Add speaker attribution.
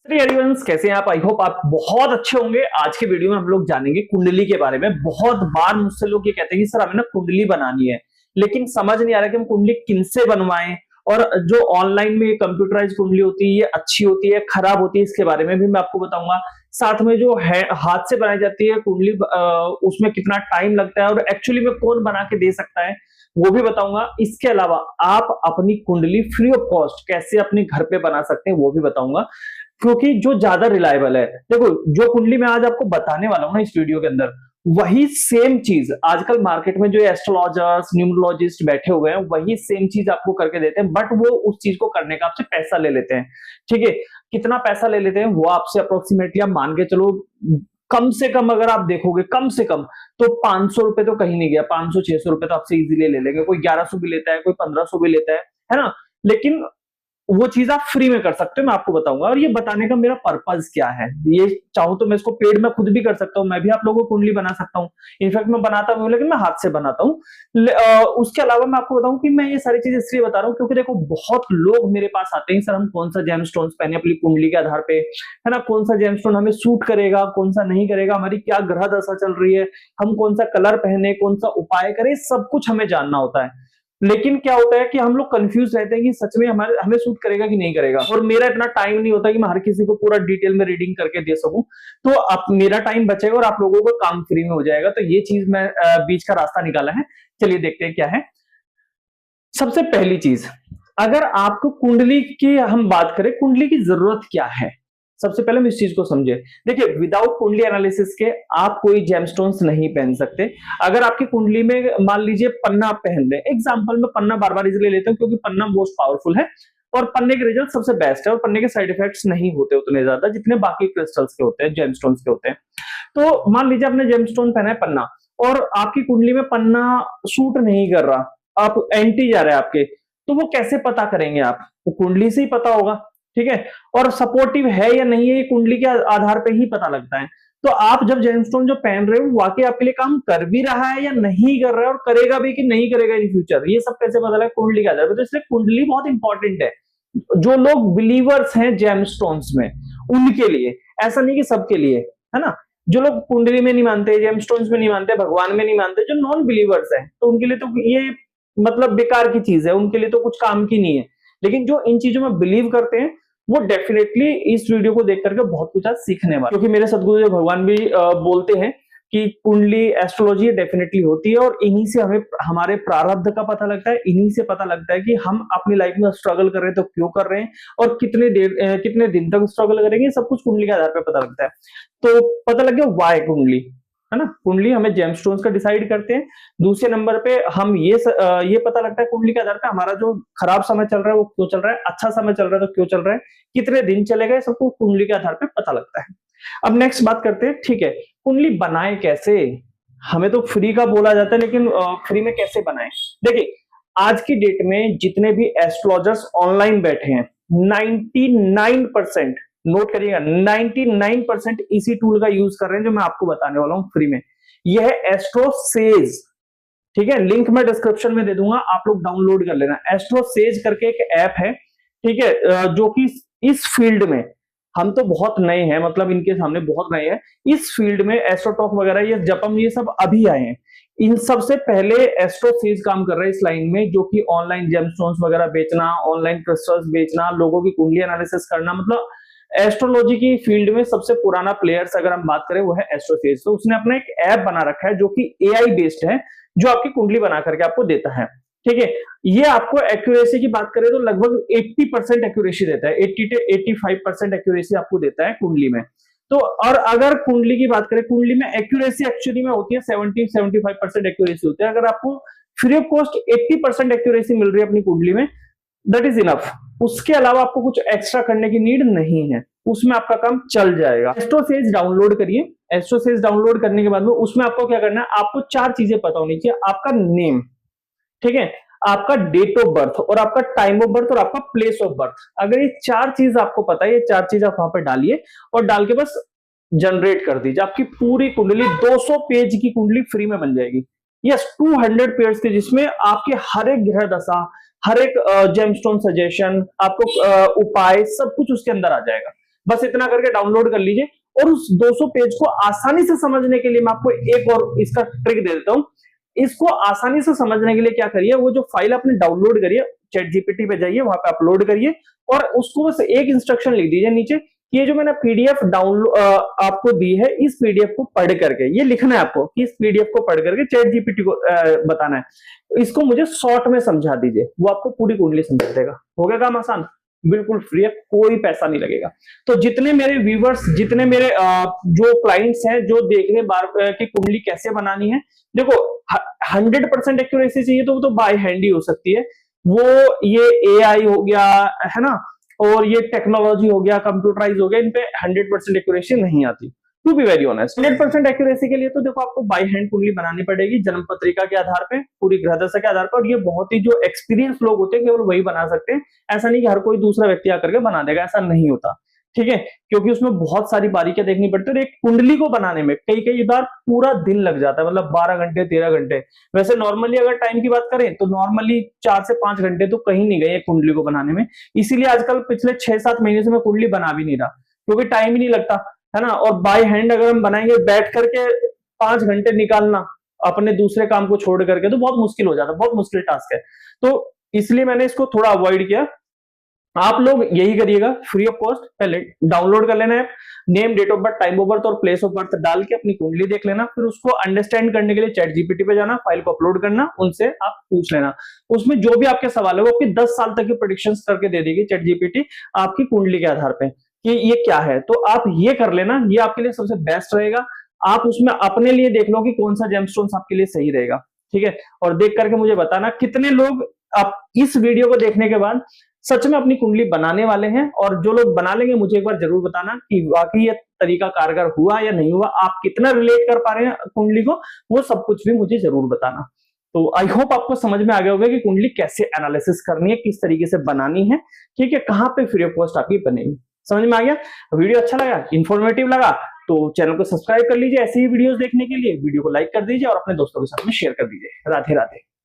Speaker 1: Everyone, कैसे हैं आप? आई होप आप बहुत अच्छे होंगे। आज के वीडियो में हम लोग जानेंगे कुंडली के बारे में। बहुत बार मुझसे लोग ये कहते हैं कि सर हमें ना कुंडली बनानी है, लेकिन समझ नहीं आ रहा कि हम कुंडली किनसे बनवाएं, और जो ऑनलाइन में कंप्यूटराइज कुंडली होती है ये अच्छी होती है खराब होती है, इसके बारे में भी मैं आपको बताऊंगा। साथ में जो है हाथ से बनाई जाती है कुंडली, उसमें कितना टाइम लगता है और एक्चुअली में कौन बना के दे सकता है वो भी बताऊंगा। इसके अलावा आप अपनी कुंडली फ्री ऑफ कॉस्ट कैसे अपने घर पे बना सकते हैं वो भी बताऊंगा, क्योंकि जो ज्यादा रिलायबल है। देखो, जो कुंडली मैं आज आपको बताने वाला हूं ना इस वीडियो के अंदर, वही सेम चीज आजकल मार्केट में जो एस्ट्रोलॉजर्स न्यूमरोलॉजिस्ट बैठे हुए हैं वही सेम चीज आपको करके देते हैं, बट वो उस चीज को करने का आपसे पैसा ले लेते हैं। ठीक है, कितना पैसा ले लेते हैं वो आपसे अप्रोक्सीमेटली आप मान के चलो, कम से कम अगर आप देखोगे कम से कम तो 500 रुपए तो कहीं नहीं गया। 500-600 रुपए तो आपसे इजीली ले लेंगे। कोई 1100 भी लेता है, कोई 1500 भी लेता है ना। लेकिन वो चीज आप फ्री में कर सकते हो, मैं आपको बताऊंगा। और ये बताने का मेरा पर्पज क्या है, ये चाहूं तो मैं इसको पेड में खुद भी कर सकता हूं, मैं भी आप लोगों को कुंडली बना सकता हूं। इनफैक्ट मैं बनाता हूं, लेकिन मैं हाथ से बनाता हूं। उसके अलावा मैं आपको बताऊं कि मैं ये सारी चीज इसलिए बता रहा हूं क्योंकि देखो, बहुत लोग मेरे पास आते हैं, सर हम कौन सा जेमस्टोन्स पहने अपनी कुंडली के आधार पे, है ना, कौन सा जेमस्टोन हमें सूट करेगा, कौन सा नहीं करेगा, हमारी क्या ग्रह दशा चल रही है, हम कौन सा कलर पहने, कौन सा उपाय करें, सब कुछ हमें जानना होता है। लेकिन क्या होता है कि हम लोग कंफ्यूज रहते हैं कि सच में हमें सूट करेगा कि नहीं करेगा, और मेरा इतना टाइम नहीं होता कि मैं हर किसी को पूरा डिटेल में रीडिंग करके दे सकूं। तो अब मेरा टाइम बचेगा और आप लोगों को काम फ्री में हो जाएगा। तो ये चीज मैं बीच का रास्ता निकाला है। चलिए देखते हैं क्या है। सबसे पहली चीज, अगर आपको कुंडली की हम बात करें, कुंडली की जरूरत क्या है, सबसे पहले हम इस चीज को समझे। देखिए, विदाउट कुंडली एनालिसिस के आप कोई जेमस्टोन्स नहीं पहन सकते। अगर आपकी कुंडली में मान लीजिए पन्ना आप पहन लें, एग्जांपल में पन्ना बार बार इसलिए लेते हैं क्योंकि पन्ना मोस्ट पावरफुल है और पन्ने के रिजल्ट सबसे बेस्ट है, और पन्ने के साइड इफेक्ट्स नहीं होते उतने ज्यादा जितने बाकी क्रिस्टल्स के होते हैं, जेमस्टोन्स के होते हैं। तो मान लीजिए आपने जेमस्टोन पहना है पन्ना, और आपकी कुंडली में पन्ना सूट नहीं कर रहा, आप एंटी जा रहे हैं आपके, तो वो कैसे पता करेंगे आप? वो कुंडली से ही पता होगा। ठीक है, और सपोर्टिव है या नहीं है ये कुंडली के आधार पे ही पता लगता है। तो आप जब जेमस्टोन जो पहन रहे हो वाकई आपके लिए काम कर भी रहा है या नहीं कर रहा है, और करेगा भी कि नहीं करेगा इन फ्यूचर, ये सब कैसे पता लगेगा? कुंडली के आधार पर। तो इसलिए कुंडली बहुत इंपॉर्टेंट है जो लोग बिलीवर्स हैं जेमस्टोन्स में, उनके लिए। ऐसा नहीं कि सबके लिए, है ना। जो लोग कुंडली में नहीं मानते, जेमस्टोन्स में नहीं मानते, भगवान में नहीं मानते, जो नॉन बिलीवर्स हैं, तो उनके लिए तो ये मतलब बेकार की चीज है, उनके लिए तो कुछ काम की नहीं है। लेकिन जो इन चीजों में बिलीव करते हैं वो डेफिनेटली इस वीडियो को देख करके बहुत कुछ आज सीखने वाले, क्योंकि मेरे सदगुरुदेव भगवान भी बोलते हैं कि कुंडली एस्ट्रोलॉजी डेफिनेटली होती है, और इन्हीं से हमें हमारे प्रारब्ध का पता लगता है। इन्हीं से पता लगता है कि हम अपनी लाइफ में स्ट्रगल कर रहे हैं तो क्यों कर रहे हैं, और कितने दिन तक स्ट्रगल करेंगे, सब कुछ कुंडली के आधार पर पता लगता है। तो पता लग गया वाई कुंडली, है ना। कुंडली हमें जेमस्टोन्स का डिसाइड करते हैं। दूसरे नंबर पे हम ये पता लगता है कुंडली के आधार पे हमारा जो खराब समय चल रहा है वो क्यों चल रहा है, अच्छा समय चल रहा है तो क्यों चल रहा है, कितने दिन चलेगा, सबको कुंडली के आधार पे पता लगता है। अब नेक्स्ट बात करते हैं। ठीक है, कुंडली बनाए कैसे? हमें तो फ्री का बोला जाता है, लेकिन फ्री में कैसे बनाए? देखिए, आज की डेट में जितने भी एस्ट्रोलॉजर्स ऑनलाइन बैठे हैं, 99%, नोट करिएगा, 99% इसी टूल का यूज कर रहे हैं जो मैं आपको बताने वाला हूं फ्री में। यह है एस्ट्रोसेज। ठीक है, लिंक मैं डिस्क्रिप्शन में दे दूंगा, आप लोग डाउनलोड कर लेना। एस्ट्रोसेज करके एक ऐप है, ठीक है, जो कि इस फील्ड में हम तो बहुत नए हैं, मतलब इनके सामने बहुत नए हैं इस फील्ड में। एस्ट्रोटॉक वगैरह, ये जपम, ये सब अभी आए हैं। इन सबसे पहले एस्ट्रोसेज काम कर रहा है इस लाइन में, जो कि ऑनलाइन जेमस्टोन्स वगैरह बेचना, ऑनलाइन क्रिस्टल्स बेचना, लोगों की कुंडली एनालिसिस करना, मतलब एस्ट्रोलॉजी की फील्ड में सबसे पुराना प्लेयर्स अगर हम बात करें वो है एस्ट्रोसेज। तो उसने अपना एक ऐप बना रखा है जो कि एआई बेस्ड है, जो आपकी कुंडली बना करके आपको देता है। ठीक है, ये आपको एक्यूरेसी की बात करें तो लगभग 80% एक्यूरेसी देता है, 80 से 85% एक्यूरेसी आपको देता है कुंडली में। तो और अगर कुंडली की बात करें, कुंडली में एक्यूरेसी एक्चुअली में होती है 70-75% एक्यूरेसी होती है। अगर आपको फ्री ऑफ कॉस्ट 80% एक्यूरेसी मिल रही है अपनी कुंडली में, दैट इज इनफ। उसके अलावा आपको कुछ एक्स्ट्रा करने की नीड नहीं है, उसमें आपका काम चल जाएगा। एस्ट्रोसेज डाउनलोड करिए। एस्ट्रोसेज डाउनलोड करने के बाद में उसमें आपको क्या करना है, आपको 4 चीजें पता होनी चाहिए। आपका नेम, ठीक है, आपका डेट ऑफ बर्थ, और आपका टाइम ऑफ बर्थ, और आपका प्लेस ऑफ बर्थ। अगर ये 4 चीज आपको पता है, ये 4 चीज आप वहां पर डालिए और डाल के बस जनरेट कर दीजिए। आपकी पूरी कुंडली 200 पेज की कुंडली फ्री में बन जाएगी। यस, 200 पेज की, जिसमें आपके हर एक ग्रह दशा, हर एक जेमस्टोन सजेशन, आपको उपाय, सब कुछ उसके अंदर आ जाएगा। बस इतना करके डाउनलोड कर लीजिए। और उस 200 पेज को आसानी से समझने के लिए मैं आपको एक और इसका ट्रिक दे देता हूं। इसको आसानी से समझने के लिए क्या करिए, वो जो फाइल आपने डाउनलोड करिए, चैट जीपीटी पे जाइए, वहां पे अपलोड करिए और उसको बस एक इंस्ट्रक्शन लिख दीजिए नीचे कि ये जो मैंने पीडीएफ डाउनलोड आपको दी है, इस पीडीएफ को पढ़ करके, ये लिखना है आपको कि इस पीडीएफ को पढ़ करके चैट जीपीटी को बताना है, इसको मुझे शॉर्ट में समझा दीजिए। वो आपको पूरी कुंडली समझा देगा। हो गया काम आसान, बिल्कुल फ्री है, कोई पैसा नहीं लगेगा। तो जितने मेरे व्यूवर्स, जितने मेरे जो क्लाइंट्स हैं जो देख रहे हैं बार की कुंडली कैसे बनानी है, देखो 100% एक्यूरेसी चाहिए तो वो तो बाय हैंड ही हो सकती है। वो ये एआई हो गया है ना, और ये टेक्नोलॉजी हो गया, कंप्यूटराइज हो गया, इन पे 100% एक्यूरेसी नहीं आती। To be very honest, 100% accuracy के लिए तो देखो आपको बाय हैंड कुंडली बनानी पड़ेगी, जन्म पत्रिका के आधार पे, पूरी ग्रह दशा के आधार पर। और ये बहुत ही जो एक्सपीरियंस लोग होते हैं केवल वही बना सकते हैं। ऐसा नहीं कि हर कोई दूसरा व्यक्ति आकर के बना देगा, ऐसा नहीं होता, ठीक है, क्योंकि उसमें बहुत सारी बारीकियां देखनी पड़ती है। और एक कुंडली को बनाने में कई कई बार पूरा दिन लग जाता है, मतलब 12 घंटे 13 घंटे। वैसे नॉर्मली अगर टाइम की बात करें तो नॉर्मली 4 से 5 घंटे तो कहीं नहीं गए एक कुंडली को बनाने में। इसीलिए आजकल पिछले 6-7 महीने से मैं कुंडली बना भी नहीं रहा, क्योंकि टाइम ही नहीं लगता है ना। और बाय हैंड अगर हम बनाएंगे बैठ करके 5 घंटे निकालना अपने दूसरे काम को छोड़ करके, तो बहुत मुश्किल हो जाता है, बहुत मुश्किल टास्क है। तो इसलिए मैंने इसको थोड़ा अवॉइड किया। आप लोग यही करिएगा, फ्री ऑफ कॉस्ट पहले डाउनलोड कर लेना है, name, date of birth, time of birth और प्लेस ऑफ बर्थ डाल के अपनी कुंडली देख लेना। फिर उसको अंडरस्टैंड करने के लिए चैट जीपीटी पे जाना, फाइल को अपलोड करना, उनसे आप पूछ लेना। उसमें जो भी आपके सवाल है वो आपकी 10 साल तक की प्रेडिक्शंस करके दे देगी चैट जीपीटी आपकी कुंडली के आधार पे कि ये क्या है। तो आप ये कर लेना, ये आपके लिए सबसे बेस्ट रहेगा। आप उसमें अपने लिए देख लो कि कौन सा जेमस्टोन्स आपके लिए सही रहेगा, ठीक है। और देख करके मुझे बताना कितने लोग आप इस वीडियो को देखने के बाद सच में अपनी कुंडली बनाने वाले हैं। और जो लोग बना लेंगे मुझे एक बार जरूर बताना कि वाकई ये तरीका कारगर हुआ या नहीं हुआ, आप कितना रिलेट कर पा रहे हैं कुंडली को, वो सब कुछ भी मुझे जरूर बताना। तो आई होप आपको समझ में आ गया होगा कि कुंडली कैसे एनालिसिस करनी है, किस तरीके से बनानी है, ठीक है, कहां पे फ्री ऑफ कॉस्ट आपकी बनेगी। समझ में आ गया? वीडियो अच्छा लगा, इंफॉर्मेटिव लगा तो चैनल को सब्सक्राइब कर लीजिए ऐसे ही वीडियोस देखने के लिए। वीडियो को लाइक कर दीजिए और अपने दोस्तों के साथ में शेयर कर दीजिए। राधे राधे।